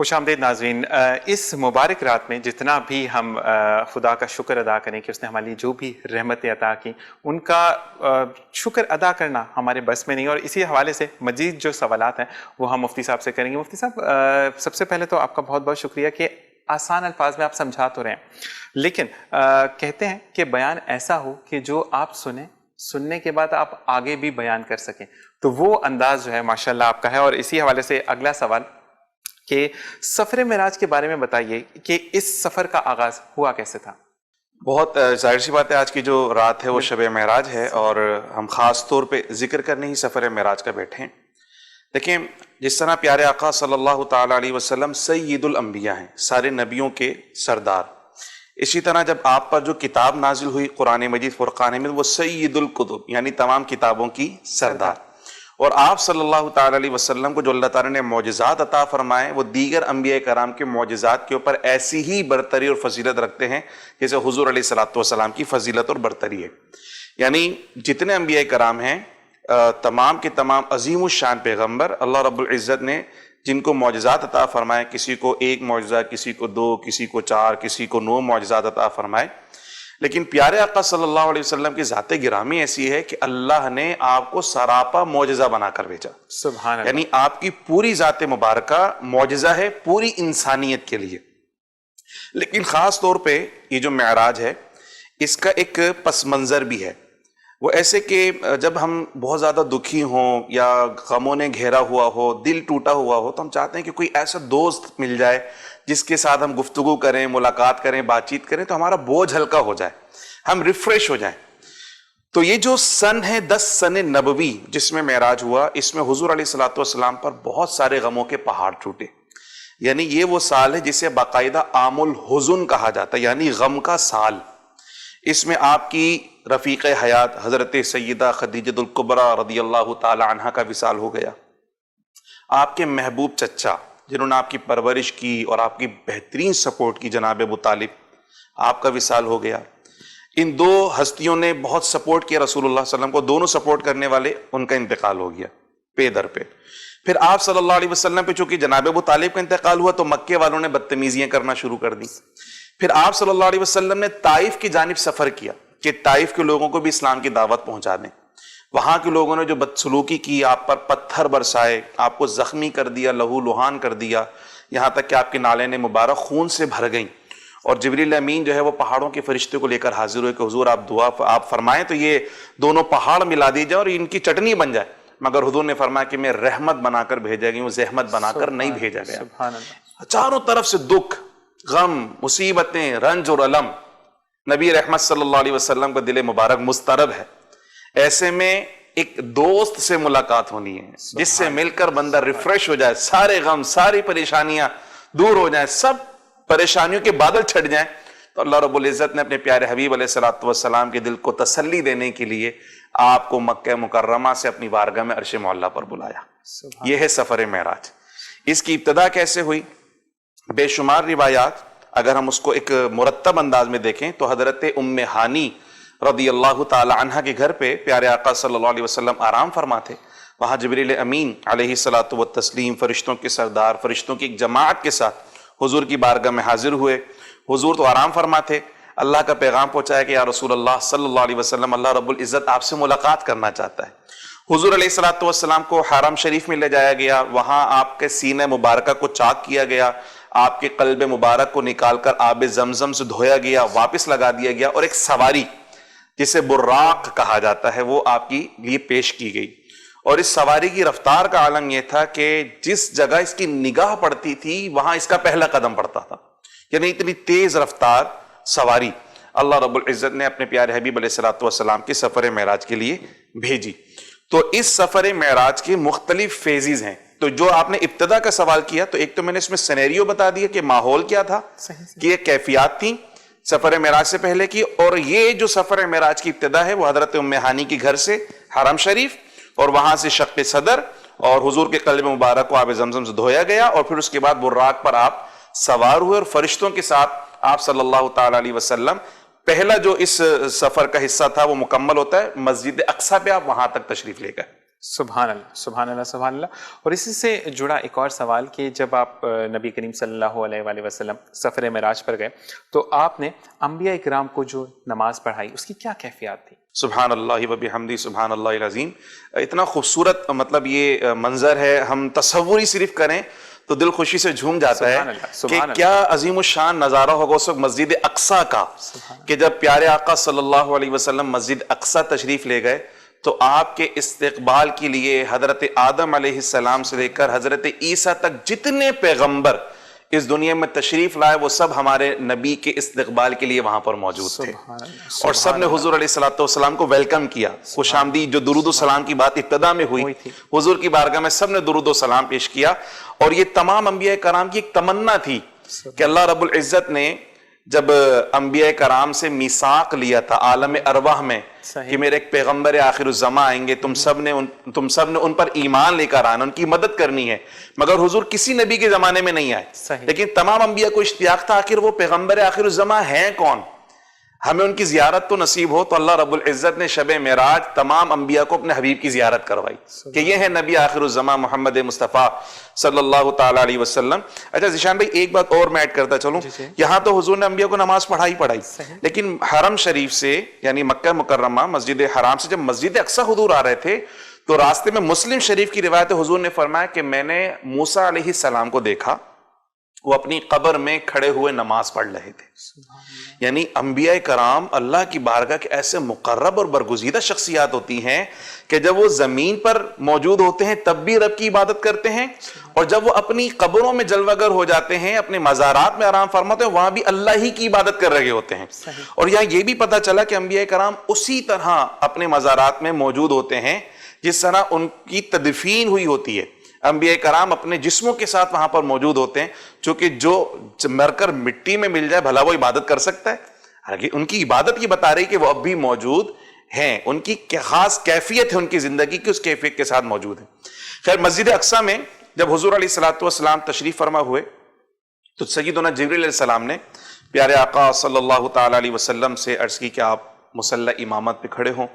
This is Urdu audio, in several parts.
خوش آمدید ناظرین، اس مبارک رات میں جتنا بھی ہم خدا کا شکر ادا کریں کہ اس نے ہمارے لیے جو بھی رحمتیں عطا کی، ان کا شکر ادا کرنا ہمارے بس میں نہیں. اور اسی حوالے سے مزید جو سوالات ہیں وہ ہم مفتی صاحب سے کریں گے. مفتی صاحب، سب سے پہلے تو آپ کا بہت بہت شکریہ کہ آسان الفاظ میں آپ سمجھا تو رہے ہیں، لیکن کہتے ہیں کہ بیان ایسا ہو کہ جو آپ سننے کے بعد آپ آگے بھی بیان کر سکیں، تو وہ انداز جو ہے ماشاءاللہ آپ کا ہے. اور اسی حوالے سے اگلا سوال کہ سفر معراج کے بارے میں بتائیے کہ اس سفر کا آغاز ہوا کیسے تھا؟ بہت ظاہر سی بات ہے، آج کی جو رات ہے وہ شب معراج ہے، اور ہم خاص طور پہ ذکر کرنے ہی سفر معراج کا بیٹھے ہیں. دیکھیں، جس طرح پیارے آقا صلی اللہ تعالی علیہ وسلم سید الانبیاء ہیں، سارے نبیوں کے سردار، اسی طرح جب آپ پر جو کتاب نازل ہوئی قرآن مجید فرقان حمید، وہ سید الکتب یعنی تمام کتابوں کی سردار. اور آپ صلی اللہ تعالی علیہ وسلم کو جو اللہ تعالیٰ نے معجزات عطا فرمائے، وہ دیگر انبیاء کرام کے معجزات کے اوپر ایسی ہی برتری اور فضیلت رکھتے ہیں جیسے حضور علیہ الصلوۃ والسلام کی فضیلت اور برتری ہے. یعنی جتنے انبیاء کرام ہیں، تمام کے تمام عظیم الشان پیغمبر، اللہ رب العزت نے جن کو معجزات عطا فرمائے، کسی کو ایک معجزہ، کسی کو 2، کسی کو 4، کسی کو 9 معجزات عطا فرمائے، لیکن پیارے آقا صلی اللہ علیہ وسلم کی ذات گرامی ایسی ہے کہ اللہ نے آپ کو سراپا معجزہ بنا کر بھیجا. سبحان اللہ. یعنی آپ کی پوری ذات مبارکہ معجزہ ہے پوری انسانیت کے لیے. لیکن خاص طور پہ یہ جو معراج ہے، اس کا ایک پس منظر بھی ہے. وہ ایسے کہ جب ہم بہت زیادہ دکھی ہوں یا غموں نے گھیرا ہوا ہو، دل ٹوٹا ہوا ہو، تو ہم چاہتے ہیں کہ کوئی ایسا دوست مل جائے جس کے ساتھ ہم گفتگو کریں، ملاقات کریں، بات چیت کریں، تو ہمارا بوجھ ہلکا ہو جائے، ہم ریفریش ہو جائیں. تو یہ جو سن ہے 10 سن نبوی جس میں معراج ہوا، اس میں حضور علیہ الصلوۃ والسلام پر بہت سارے غموں کے پہاڑ ٹوٹے. یعنی یہ وہ سال ہے جسے باقاعدہ عام الحزن کہا جاتا ہے، یعنی غم کا سال. اس میں آپ کی رفیق حیات حضرت سیدہ خدیجہ الکبریٰ رضی اللہ تعالی عنہ کا وصال ہو گیا. آپ کے محبوب چچا جنہوں نے آپ کی پرورش کی اور آپ کی بہترین سپورٹ کی، جناب ابو طالب، آپ کا وصال ہو گیا. ان 2 ہستیوں نے بہت سپورٹ کیا رسول اللہ صلی اللہ علیہ وسلم کو، دونوں سپورٹ کرنے والے، ان کا انتقال ہو گیا پے در پہ. پھر آپ صلی اللہ علیہ وسلم پہ چونکہ جناب ابو طالب کا انتقال ہوا تو مکے والوں نے بدتمیزیاں کرنا شروع کر دی. پھر آپ صلی اللہ علیہ وسلم نے طائف کی جانب سفر کیا کہ طائف کے لوگوں کو بھی اسلام کی دعوت پہنچا دیں. وہاں کے لوگوں نے جو بدسلوکی کی، آپ پر پتھر برسائے، آپ کو زخمی کر دیا، لہو لہان کر دیا، یہاں تک کہ آپ کے نالین مبارک خون سے بھر گئیں. اور جبریل امین جو ہے وہ پہاڑوں کے فرشتے کو لے کر حاضر ہوئے کہ حضور آپ دعا آپ فرمائیں تو یہ دونوں پہاڑ ملا دی جائے اور ان کی چٹنی بن جائے. مگر حضور نے فرمایا کہ میں رحمت بنا کر بھیجا گیا ہوں، زحمت بنا کر نہیں بھیجا گیا. سبحان اللہ. چاروں طرف سے دکھ، غم، مصیبتیں، رنج اور الم. نبی رحمت صلی اللہ علیہ وسلم کا دل مبارک مضطرب ہے. ایسے میں ایک دوست سے ملاقات ہونی ہے جس سے مل کر بندہ ریفریش ہو جائے، سارے غم، ساری پریشانیاں دور ہو جائیں، سب پریشانیوں کے بادل چھٹ جائیں. تو اللہ رب العزت نے اپنے پیارے حبیب علیہ الصلوۃ والسلام کے دل کو تسلی دینے کے لیے آپ کو مکہ مکرمہ سے اپنی بارگاہ میں عرش معلیٰ پر بلایا. یہ ہے سفر معراج. اس کی ابتدا کیسے ہوئی؟ بے شمار روایات، اگر ہم اس کو ایک مرتب انداز میں دیکھیں تو حضرت ام ہانی رضی اللہ تعالی عنہ کے گھر پہ پیارے آقا صلی اللہ علیہ وسلم آرام فرما تھے. وہاں جبریل امین علیہ الصلوۃ والتسلیم، فرشتوں کے سردار، فرشتوں کی ایک جماعت کے ساتھ حضور کی بارگاہ میں حاضر ہوئے. حضور تو آرام فرما تھے، اللہ کا پیغام پہنچایا کہ یا رسول اللہ صلی اللہ علیہ وسلم، اللہ رب العزت آپ سے ملاقات کرنا چاہتا ہے. حضور علیہ الصلوۃ والسلام کو حرم شریف میں لے جایا گیا، وہاں آپ کے سینہ مبارکہ کو چاک کیا گیا، آپ کے قلب مبارک کو نکال کر آب زمزم سے دھویا گیا، واپس لگا دیا گیا، اور ایک سواری جسے براق کہا جاتا ہے وہ آپ کی لیے پیش کی گئی. اور اس سواری کی رفتار کا عالم یہ تھا کہ جس جگہ اس کی نگاہ پڑتی تھی وہاں اس کا پہلا قدم پڑتا تھا. یعنی اتنی تیز رفتار سواری اللہ رب العزت نے اپنے پیارے حبیب علیہ الصلوۃ والسلام کے سفر معراج کے لیے بھیجی. تو اس سفر معراج کے مختلف فیزز ہیں. تو جو آپ نے ابتدا کا سوال کیا، تو ایک تو میں نے اس میں سینیریو بتا دیا کہ ماحول کیا تھا، کہ یہ کیفیات تھیں سفر معراج سے پہلے کی. اور یہ جو سفر معراج کی ابتدا ہے وہ حضرت ام ہانی کے گھر سے حرم شریف، اور وہاں سے شق صدر، اور حضور کے قلب مبارک کو آب زمزم سے دھویا گیا، اور پھر اس کے بعد براق پر آپ سوار ہوئے اور فرشتوں کے ساتھ آپ صلی اللہ تعالی علیہ وسلم. پہلا جو اس سفر کا حصہ تھا وہ مکمل ہوتا ہے مسجد اقصیٰ پہ آپ وہاں تک تشریف لے گئے. سبحان اللہ سبحان اللہ سبحان اللہ. اور اسی سے جڑا ایک اور سوال کہ جب آپ نبی کریم صلی اللہ علیہ وآلہ وسلم سفر معراج پر گئے تو آپ نے انبیاء اکرام کو جو نماز پڑھائی اس کی کیا کیفیات تھی؟ سبحان اللہ و بحمدہ سبحان اللہ العظیم. اتنا خوبصورت مطلب یہ منظر ہے، ہم تصور ہی صرف کریں تو دل خوشی سے جھوم جاتا ہے کہ کیا عظیم الشان نظارہ ہوگا اس وقت مسجد اقصیٰ کا، کہ جب پیارے آقا صلی اللہ علیہ وسلم مسجد اقصیٰ تشریف لے گئے تو آپ کے استقبال کے لیے حضرت آدم علیہ السلام سے لے کر حضرت عیسیٰ تک جتنے پیغمبر اس دنیا میں تشریف لائے وہ سب ہمارے نبی کے استقبال کے لیے وہاں پر موجود تھے، اور سب نے حضور علیہ السلام کو ویلکم کیا. خوش آمدید جو درود و سلام کی بات ابتدا میں ہوئی، حضور کی بارگاہ میں سب نے درود و سلام پیش کیا. اور یہ تمام انبیاء کرام کی ایک تمنا تھی کہ اللہ رب العزت نے جب انبیاء کرام سے میثاق لیا تھا عالم ارواح میں کہ میرے ایک پیغمبر آخر الزمان آئیں گے، تم سب نے ان پر ایمان لے کر آنا، ان کی مدد کرنی ہے، مگر حضور کسی نبی کے زمانے میں نہیں آئے، لیکن تمام انبیاء کو اشتیاق تھا آخر وہ پیغمبر آخر الزمان ہیں کون، ہمیں ان کی زیارت تو نصیب ہو. تو اللہ رب العزت نے شب معراج تمام انبیاء کو اپنے حبیب کی زیارت کروائی کہ یہ ہے نبی آخر الزمان محمد مصطفیٰ صلی اللہ تعالی علیہ وسلم. اچھا ذیشان بھائی ایک بات اور میں ایڈ کرتا چلوں، یہاں تو حضور نے انبیاء کو نماز پڑھائی لیکن حرم شریف سے یعنی مکہ مکرمہ مسجد حرام سے جب مسجد اقصیٰ حضور آ رہے تھے تو راستے میں مسلم شریف کی روایت حضور نے فرمایا کہ میں نے موسیٰ علیہ السلام کو دیکھا وہ اپنی قبر میں کھڑے ہوئے نماز پڑھ رہے تھے. یعنی انبیاء کرام اللہ کی بارگاہ کے ایسے مقرب اور برگزیدہ شخصیات ہوتی ہیں کہ جب وہ زمین پر موجود ہوتے ہیں تب بھی رب کی عبادت کرتے ہیں، اور جب وہ اپنی قبروں میں جلوہ گر ہو جاتے ہیں اپنے مزارات میں آرام فرماتے ہیں وہاں بھی اللہ ہی کی عبادت کر رہے ہوتے ہیں. اور یہاں یہ بھی پتہ چلا کہ انبیاء کرام اسی طرح اپنے مزارات میں موجود ہوتے ہیں جس طرح ان کی تدفین ہوئی ہوتی ہے. انبیاء کرام اپنے جسموں کے ساتھ وہاں پر موجود ہوتے ہیں، چونکہ جو مر کر مٹی میں مل جائے بھلا وہ عبادت کر سکتا ہے. حالانکہ ان کی عبادت یہ بتا رہی کہ وہ اب بھی موجود ہیں، ان کی خاص کیفیت ہے ان کی زندگی کی، اس کیفیت کے ساتھ موجود ہیں. خیر مسجد اقصیٰ میں جب حضور علیہ السلام تشریف فرما ہوئے تو سیدنا جبریل علیہ السلام نے پیارے آقا صلی اللہ تعالی علیہ وسلم سے عرض کی کہ آپ مصلی امامت پہ کھڑے ہوں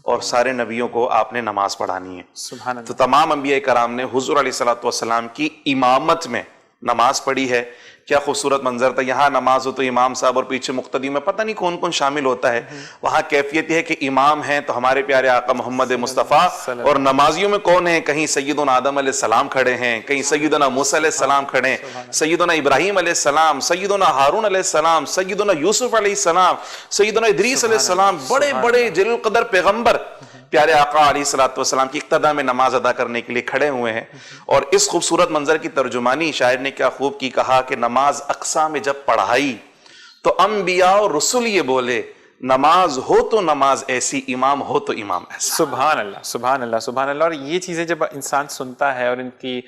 اور سارے نبیوں کو آپ نے نماز پڑھانی ہے. تو تمام انبیاء کرام نے حضور علیہ السلام کی امامت میں نماز پڑھی ہے. کیا خوبصورت منظر تھا. یہاں نماز ہو تو امام صاحب اور پیچھے مقتدی میں پتہ نہیں کون کون شامل ہوتا ہے. وہاں کیفیت یہ ہے کہ امام ہیں تو ہمارے پیارے آقا محمد مصطفیٰ، اور نمازیوں میں کون ہیں، کہیں سیدنا آدم علیہ السلام کھڑے ہیں، کہیں سیدنا موسیٰ علیہ السلام کھڑے ہیں، سیدنا ابراہیم علیہ السلام، سیدنا ہارون علیہ السلام، سیدنا یوسف علیہ السلام، سیدنا ادریس علیہ السلام، بڑے بڑے جلیل القدر پیغمبر پیارے آقا علیہ السلام کی اقتداء میں نماز ادا کرنے کے لیے کھڑے ہوئے ہیں. اور اس خوبصورت منظر کی ترجمانی شاعر نے کیا خوب کی کہا کہ نماز اقصیٰ میں جب پڑھائی تو انبیاء اور رسول یہ بولے نماز ہو تو نماز ایسی، امام ہو تو امام ایسا. سبحان اللہ سبحان اللہ سبحان اللہ. اور یہ چیزیں جب انسان سنتا ہے اور ان کی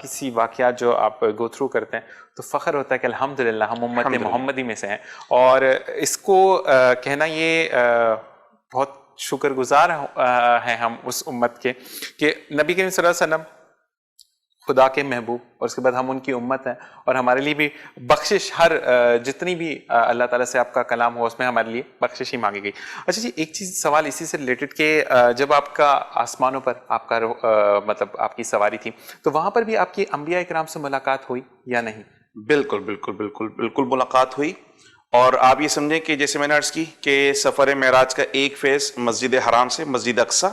کسی واقعات جو آپ گو تھرو کرتے ہیں تو فخر ہوتا ہے کہ الحمدللہ ہم امت محمدی میں سے ہیں. اور اس کو کہنا یہ بہت شکر گزار ہیں ہم اس امت کے کہ نبی کریم صلی اللہ علیہ وسلم خدا کے محبوب اور اس کے بعد ہم ان کی امت ہیں، اور ہمارے لیے بھی بخشش ہر جتنی بھی اللہ تعالیٰ سے آپ کا کلام ہو اس میں ہمارے لیے بخشش ہی مانگی گئی. اچھا جی ایک چیز سوال اسی سے ریلیٹڈ کہ جب آپ کا آسمانوں پر آپ کا مطلب آپ کی سواری تھی تو وہاں پر بھی آپ کی انبیاء کرام سے ملاقات ہوئی یا نہیں؟ بالکل بالکل بالکل بالکل ملاقات ہوئی. اور آپ یہ سمجھیں کہ جیسے میں نے عرض کی کہ سفر معراج کا ایک فیز مسجد حرام سے مسجد اقصیٰ،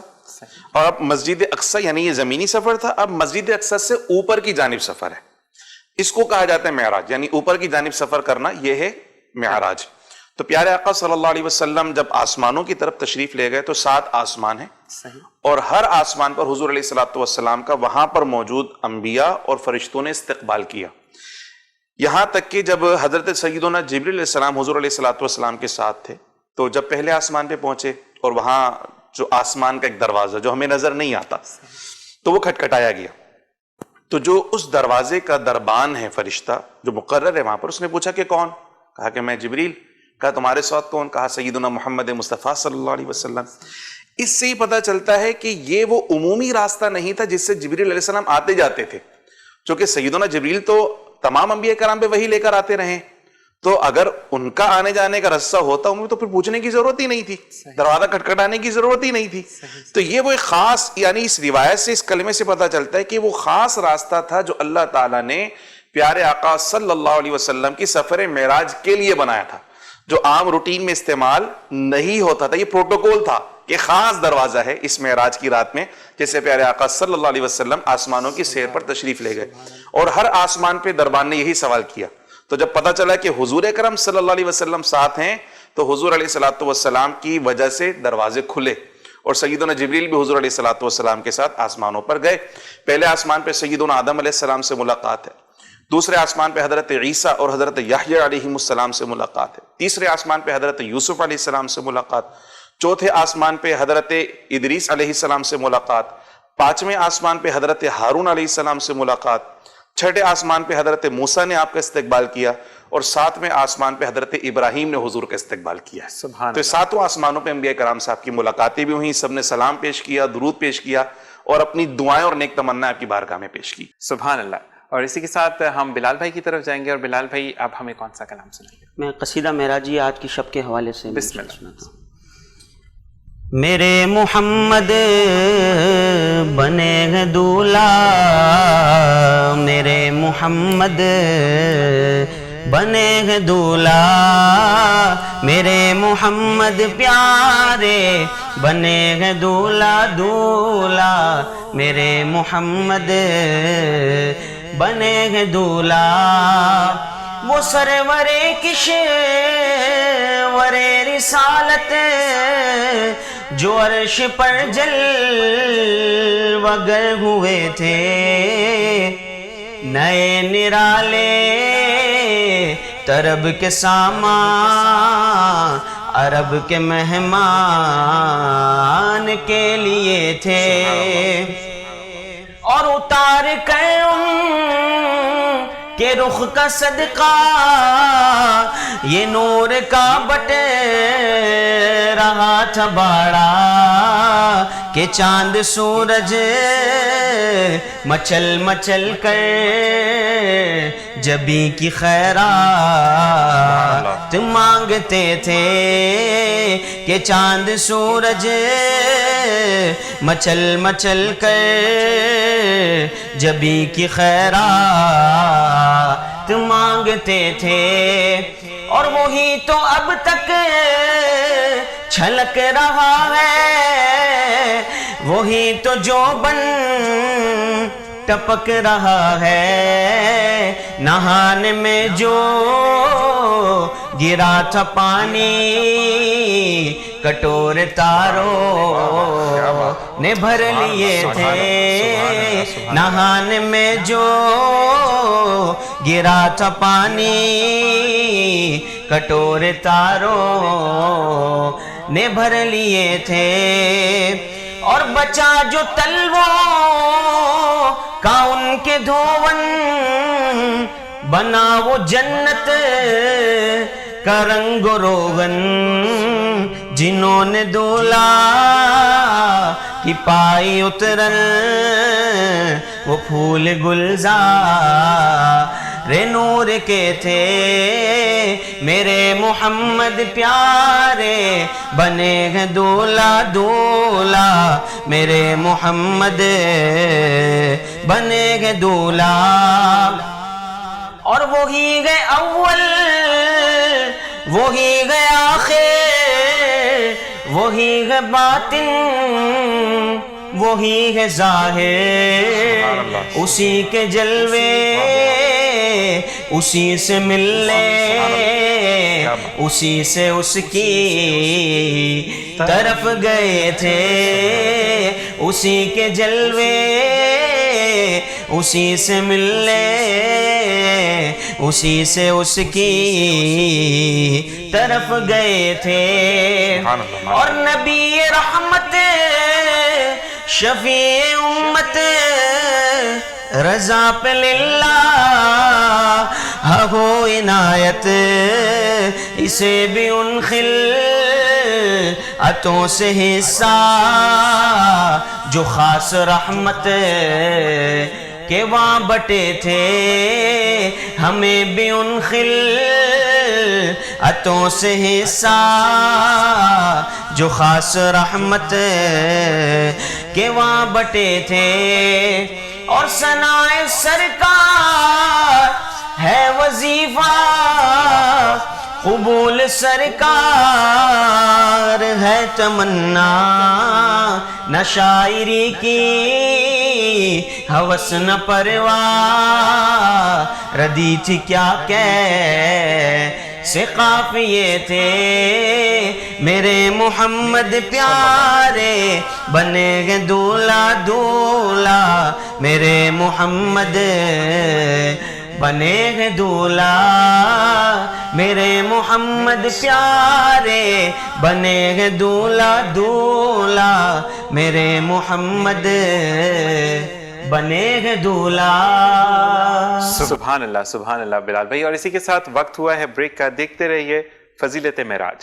اور اب مسجد اقصیٰ یعنی یہ زمینی سفر تھا، اب مسجد اقصیٰ سے اوپر کی جانب سفر ہے. اس کو کہا جاتا ہے معراج، یعنی اوپر کی جانب سفر کرنا یہ ہے معراج. تو پیارے آقا صلی اللہ علیہ وسلم جب آسمانوں کی طرف تشریف لے گئے تو 7 آسمان ہیں، اور ہر آسمان پر حضور علیہ السلام کا وہاں پر موجود انبیاء اور فرشتوں نے استقبال کیا. یہاں تک کہ جب حضرت سیدنا جبریل علیہ السلام حضور علیہ السلام کے ساتھ تھے تو جب پہلے آسمان پہ پہنچے اور وہاں جو آسمان کا ایک دروازہ جو ہمیں نظر نہیں آتا تو وہ کھٹکھٹایا گیا، تو جو اس دروازے کا دربان ہے فرشتہ جو مقرر ہے وہاں پر، اس نے پوچھا کہ کون؟ کہا کہ میں جبریل. کہا تمہارے ساتھ کون؟ کہا سیدنا محمد مصطفیٰ صلی اللہ علیہ وسلم. اس سے ہی پتہ چلتا ہے کہ یہ وہ عمومی راستہ نہیں تھا جس سے جبریل علیہ السلام آتے جاتے تھے، چونکہ سیدنا جبریل تو تمام انبیاء کرام پہ وحی لے کر آتے رہے، تو اگر ان کا آنے جانے کا رستہ ہوتا انہیں تو پھر پوچھنے کی ضرورت ہی نہیں تھی, دروازہ کھٹکھٹانے کی ضرورت ہی نہیں تھی. تو یہ وہ ایک خاص, یعنی اس روایت سے, اس کلمے سے پتہ چلتا ہے کہ وہ خاص راستہ تھا جو اللہ تعالیٰ نے پیارے آقا صلی اللہ علیہ وسلم کی سفر معراج کے لیے بنایا تھا, جو عام روٹین میں استعمال نہیں ہوتا تھا. یہ پروٹوکول تھا کہ خاص دروازہ ہے اس معراج کی رات میں, جیسے پیارے آقا صلی اللہ علیہ وسلم آسمانوں کی سیر پر تشریف لے گئے اور ہر آسمان پہ دربان نے یہی سوال کیا. تو جب پتہ چلا کہ حضور اکرم صلی اللہ علیہ وسلم ساتھ ہیں تو حضور علیہ الصلوۃ والسلام کی وجہ سے دروازے کھلے اور سیدنا جبریل بھی حضور علیہ الصلوۃ والسلام کے ساتھ آسمانوں پر گئے. پہلے آسمان پہ سیدنا آدم علیہ السلام سے ملاقات ہے, دوسرے آسمان پہ حضرت عیسیٰ اور حضرت یحییٰ علیہ السلام سے ملاقات ہے, تیسرے آسمان پہ حضرت یوسف علیہ السلام سے ملاقات, چوتھے آسمان پہ حضرت ادریس علیہ السلام سے ملاقات, پانچویں آسمان پہ حضرت ہارون علیہ السلام سے ملاقات, چھٹے آسمان پہ حضرت موسیٰ نے آپ کا استقبال کیا اور ساتویں آسمان پہ حضرت ابراہیم نے حضور کا استقبال کیا. سبحان تو ساتوں آسمانوں پہ انبیاء کرام صاحب کی ملاقاتیں بھی ہوئیں, سب نے سلام پیش کیا, درود پیش کیا اور اپنی دعائیں اور نیک تمنا آپ کی بارگاہ میں پیش کی. سبحان اللہ. اور اسی کے ساتھ ہم بلال بھائی کی طرف جائیں گے, اور بلال بھائی آپ ہمیں کون سا کلام سنائیں گے؟ میں قصیدہ معراجی آج کی شب کے حوالے سے بسم اللہ. سناتا ہوں. میرے محمد بنے ہیں دولہا, میرے محمد بنے ہیں دولہا, میرے محمد پیارے بنے ہیں دولہا دولہا, میرے محمد بنے ہیں دولہا. وہ سرور کشور رسالت جو عرش پر جلوگر ہوئے تھے, نئے نرالے طرب کے سامان عرب کے مہمان کے لیے تھے, اور اتار کر ان کہ رخ کا صدقہ یہ نور کا بٹ رہا تھا باڑا, کہ چاند سورج مچل مچل کر جبی کی خیرات مانگتے تھے, کہ چاند سورج مچل مچل کر جبی کی خیرات مانگتے تھے. اور وہی تو اب تک چھلک رہا ہے, وہی تو جو بن ٹپک رہا ہے, نہانے میں جو گرا تھا پانی کٹور تاروں نے بھر لیے تھے, نہانے میں جو گرا تھا پانی کٹور تاروں نے بھر لیے تھے. اور بچا جو تلووں کا ان کے دھون بنا وہ جنت کا رنگ و روغن, جنہوں نے دولہا کی پائی اترن وہ پھول گلزار نور کے تھے. میرے محمد پیارے بنے ہیں دولہا دولہا, میرے محمد بنے ہیں دولہا. اور وہی گئے اول وہی گئے آخر, وہی ہے باطن وہی ہے ظاہر, اسی کے جلوے اسی سے ملنے اسی سے اس کی طرف گئے تھے, اسی کے جلوے اسی سے ملنے اسی سے اس کی طرف گئے تھے. اور نبی رحمت شفیع امت رضا پہ للہ ہو عنایت, اسے بھی ان خلعتوں سے حصہ جو خاص رحمت کے وہاں بٹے تھے, ہمیں بھی ان خلعتوں عطوں سے حصہ جو خاص رحمت کے وہاں بٹے تھے، اور ثنائے سرکار ہے وظیفہ، قبول سرکار ہے تمنا، نہ شاعری کی ہوس نہ پرواہ، ردی تھی کیا کیسے قافیے تھے، میرے محمد پیارے بنے گے دولہا دولہا، میرے محمد بنے گے دولہا، میرے محمد پیارے بنے گے دولہا دولہا، میرے محمد بنے گے دولہا۔ سبحان اللہ، سبحان اللہ بلال بھائی۔ اور اسی کے ساتھ وقت ہوا ہے بریک کا، دیکھتے رہیے فضیلت معراج۔